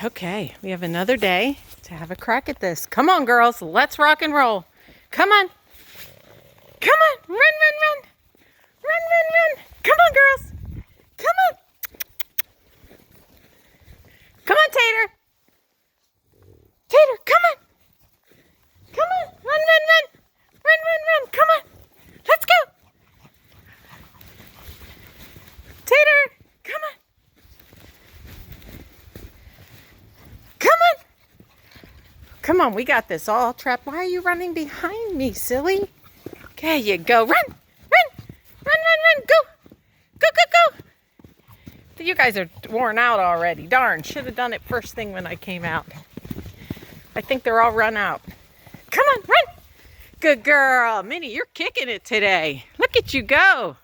Okay, we have another day to have a crack at this. Come on, girls, let's rock and roll. Come on. Come on, run, run, run. Run, run, run. Come on, girls. Come on. Come on, Tater. Tater, come on. Come on, run, run, run. Run, run, run. Come on. Let's go. Tater, come on. Come on, we got this all trapped. Why are you running behind me, silly? There you go. Run, run, run, run, run. Go, go, go, go. You guys are worn out already. Darn, should have done it first thing when I came out. I think they're all run out. Come on, run. Good girl. Minnie, you're kicking it today. Look at you go.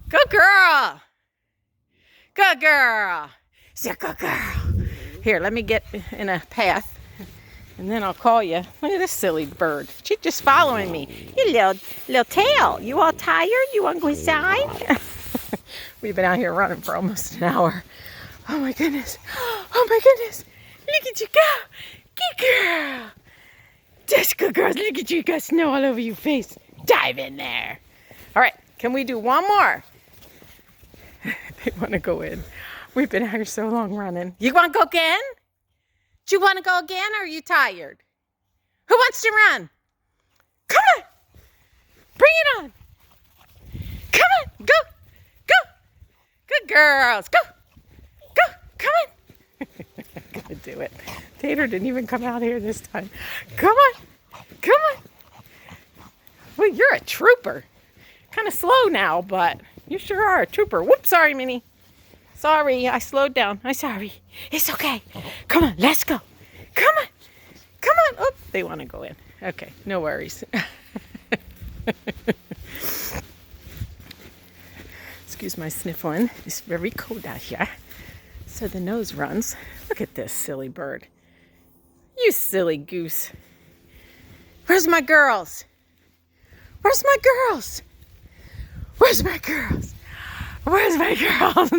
Go, girl. Good girl. Good girl. Here, let me get in a path. And then I'll call you. Look at this silly bird. She's just following me. You little tail. You all tired? You want to go inside? We've been out here running for almost an hour. Oh my goodness. Oh my goodness. Look at you go. Good girl. Just good girls. Look at you. You got snow all over your face. Dive in there. All right. Can we do one more? They want to go in. We've been out here so long running. You want to go again? Do you want to go again, or are you tired? Who wants to run? Come on. Bring it on. Come on. Go. Go. Good girls. Go. Go. Come on. I'm going to do it. Tater didn't even come out here this time. Come on. Come on. Well, you're a trooper. Kind of slow now, but you sure are a trooper. Whoops, sorry, Minnie. Sorry, I slowed down. I'm sorry. It's okay. Come on, let's go. Come on. Come on. Oh, they want to go in. Okay, no worries. Excuse my sniffling. It's very cold out here. So the nose runs. Look at this silly bird. You silly goose. Where's my girls? Where's my girls? Where's my girls? Where's my girls?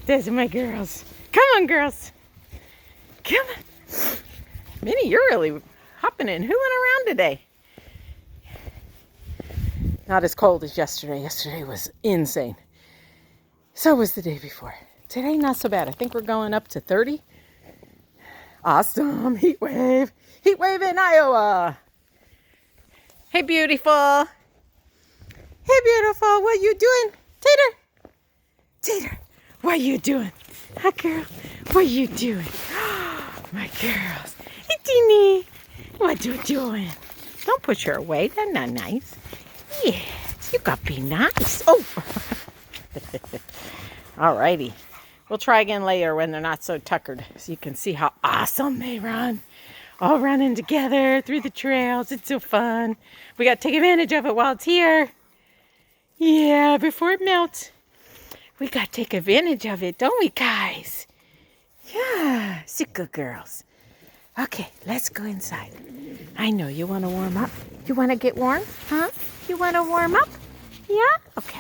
There's my girls. Come on, girls. Come on. Minnie, you're really hopping and hooing around today. Not as cold as yesterday. Yesterday was insane. So was the day before. Today, not so bad. I think we're going up to 30. Awesome. Heat wave. Heat wave in Iowa. Hey, beautiful. Hey, beautiful, what you doing? Tater! Tater, what you doing? Hi, girl, what you doing? My girls. Hey, Teeny, what you doing? Don't push her away, that's not nice. Yes, you got to be nice. Oh! Alrighty. We'll try again later when they're not so tuckered, so you can see how awesome they run. All running together through the trails. It's so fun. We got to take advantage of it while it's here. Yeah, before it melts. We got to take advantage of it, don't we, guys? Yeah, good girls. Okay, let's go inside. I know you want to warm up. You want to get warm? Huh? You want to warm up? Yeah? Okay.